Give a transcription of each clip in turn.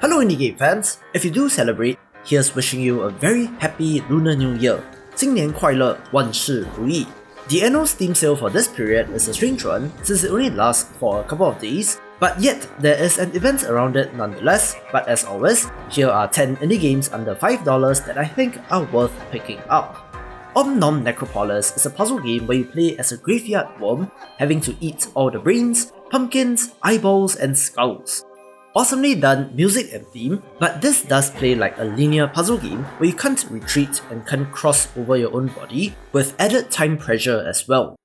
Hello indie game fans! If you do celebrate, here's wishing you a very happy Lunar New Year. 新年快乐，万事如意. The annual Steam sale for this period is a strange one since it only lasts for a couple of days, but yet there is an event around it nonetheless. But as always, here are 10 indie games under $5 that I think are worth picking up. Om Nom Necropolis is a puzzle game where you play as a graveyard worm, having to eat all the brains, pumpkins, eyeballs, and skulls. Awesomely done music and theme, but this does play like a linear puzzle game where you can't retreat and can't cross over your own body, with added time pressure as well.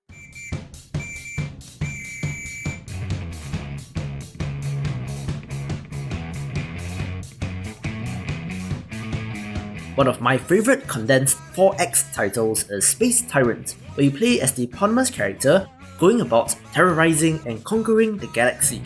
One of my favourite condensed 4X titles is Space Tyrant, where you play as the eponymous character, going about terrorizing and conquering the galaxy.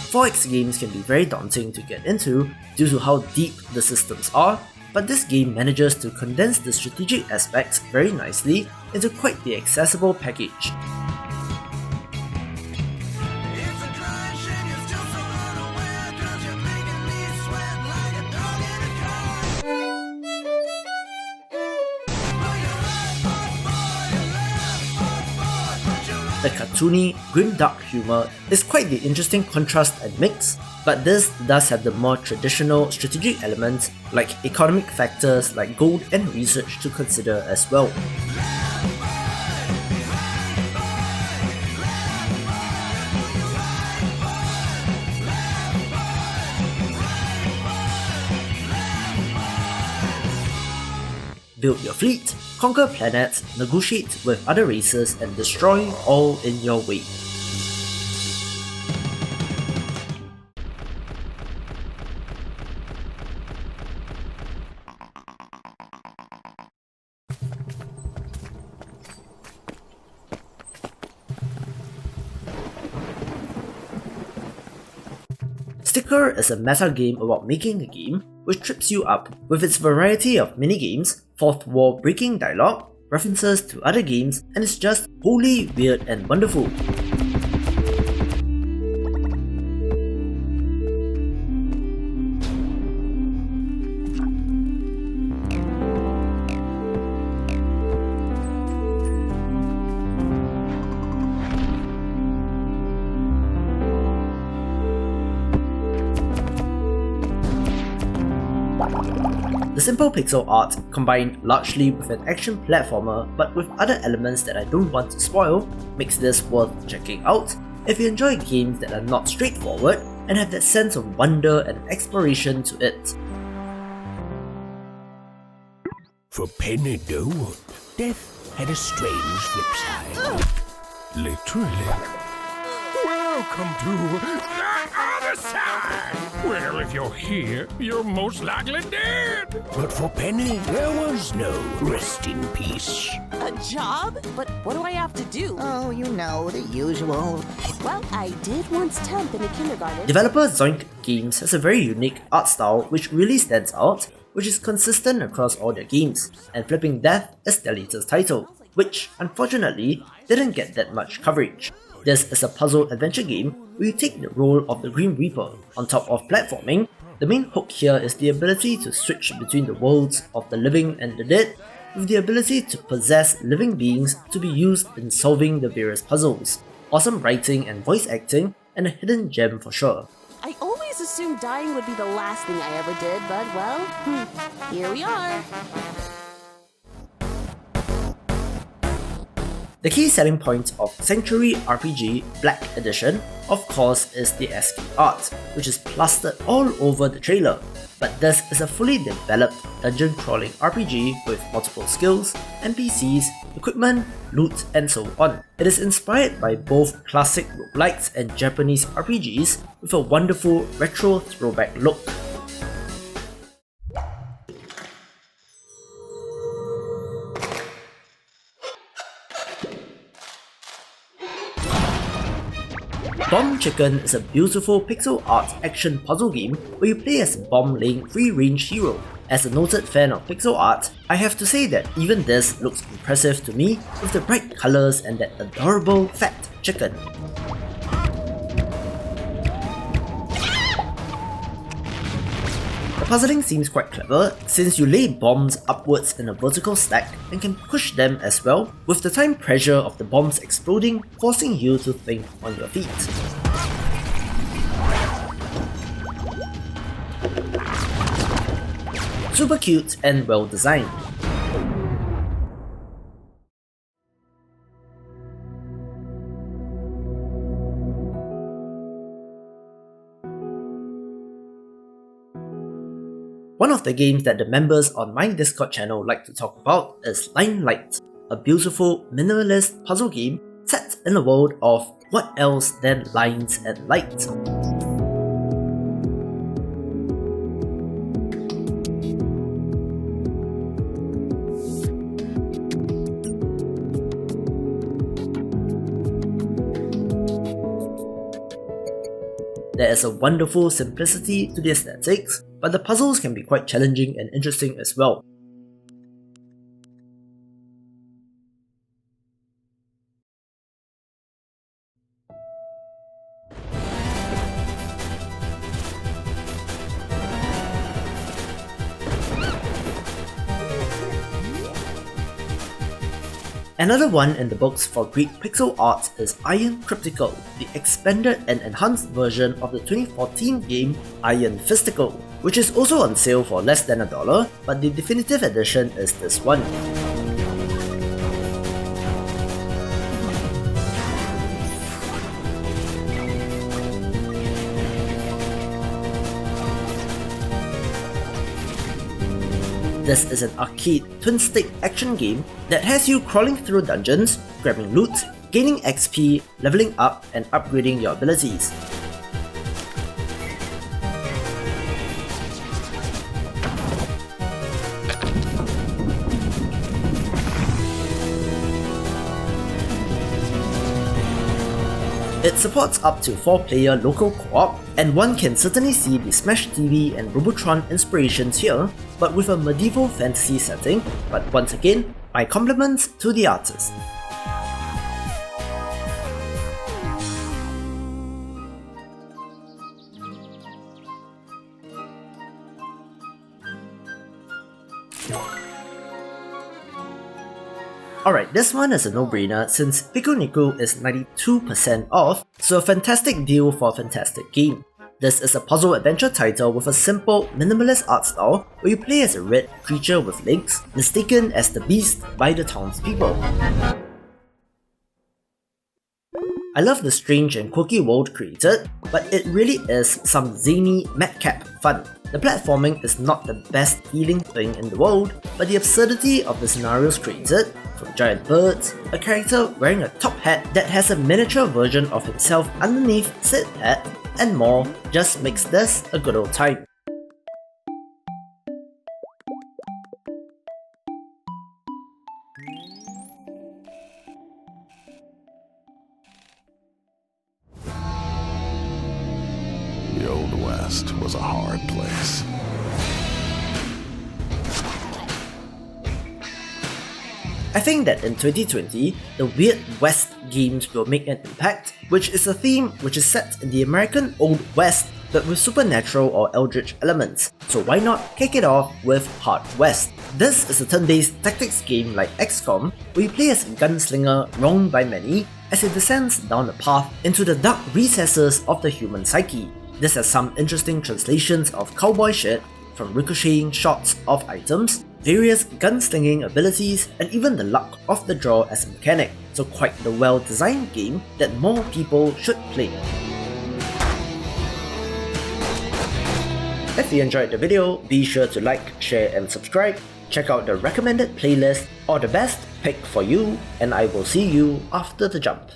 .4X games can be very daunting to get into due to how deep the systems are, but this game manages to condense the strategic aspects very nicely into quite the accessible package. The cartoony, grim-dark humour is quite the interesting contrast and mix, but this does have the more traditional strategic elements like economic factors like gold and research to consider as well. Build your fleet, conquer planets, negotiate with other races, and destroy all in your way. Stikir is a meta game about making a game which trips you up with its variety of minigames, fourth wall breaking dialogue, references to other games, and it's just wholly weird and wonderful. The simple pixel art, combined largely with an action platformer but with other elements that I don't want to spoil, makes this worth checking out if you enjoy games that are not straightforward and have that sense of wonder and exploration to it. For penny gold, death had a strange flip side. Literally. Welcome to the other side! Well, if you're here, you're most likely dead. But for Penny, there was no rest in peace. A job? But what do I have to do? Oh, you know, the usual. Well, I did once temp in a kindergarten. Developer Zoink Games has a very unique art style which really stands out, which is consistent across all their games, and Flipping Death is their latest title, which, unfortunately, didn't get that much coverage. This is a puzzle adventure game where you take the role of the Grim Reaper. On top of platforming, the main hook here is the ability to switch between the worlds of the living and the dead, with the ability to possess living beings to be used in solving the various puzzles. Awesome writing and voice acting, and a hidden gem for sure. I always assumed dying would be the last thing I ever did, but well, here we are. The key selling point of Sanctuary RPG Black Edition, of course, is the ASCII art, which is plastered all over the trailer. But this is a fully developed dungeon crawling RPG with multiple skills, NPCs, equipment, loot, and so on. It is inspired by both classic roguelikes and Japanese RPGs with a wonderful retro throwback look. Bomb Chicken is a beautiful pixel art action puzzle game where you play as a bomb-laying free-range hero. As a noted fan of pixel art, I have to say that even this looks impressive to me with the bright colours and that adorable fat chicken. The puzzling seems quite clever since you lay bombs upwards in a vertical stack and can push them as well, with the time pressure of the bombs exploding forcing you to think on your feet. Super cute and well designed. One of the games that the members on my Discord channel like to talk about is Limelight, a beautiful minimalist puzzle game set in a world of what else than lines and light. There is a wonderful simplicity to the aesthetics, but the puzzles can be quite challenging and interesting as well. Another one in the books for Greek pixel art is Iron Cryptical, the expanded and enhanced version of the 2014 game Iron Fistical, which is also on sale for less than $1, but the definitive edition is this one. This is an arcade twin-stick action game that has you crawling through dungeons, grabbing loot, gaining XP, leveling up, and upgrading your abilities. It supports up to 4-player local co-op, and one can certainly see the Smash TV and Robotron inspirations here, but with a medieval fantasy setting. But once again, my compliments to the artist. Alright, this one is a no-brainer since Bikkhuni Goo is 92% off, so a fantastic deal for a fantastic game. This is a puzzle adventure title with a simple, minimalist art style where you play as a red creature with legs, mistaken as the beast by the townspeople. I love the strange and quirky world created, but it really is some zany, madcap fun. The platforming is not the best feeling thing in the world, but the absurdity of the scenarios created, from giant birds, a character wearing a top hat that has a miniature version of himself underneath said hat, and more, just makes this a good old time. The Old West was a hard place. I think that in 2020, the Weird West games will make an impact, which is a theme which is set in the American Old West but with supernatural or eldritch elements, so why not kick it off with Hard West? This is a turn-based tactics game like XCOM, where you play as a gunslinger wronged by many as he descends down a path into the dark recesses of the human psyche. This has some interesting translations of cowboy shit, from ricocheting shots of items, various gunslinging abilities, and even the luck of the draw as a mechanic, so quite the well-designed game that more people should play. If you enjoyed the video, be sure to like, share and subscribe, check out the recommended playlist or the best pick for you, and I will see you after the jump.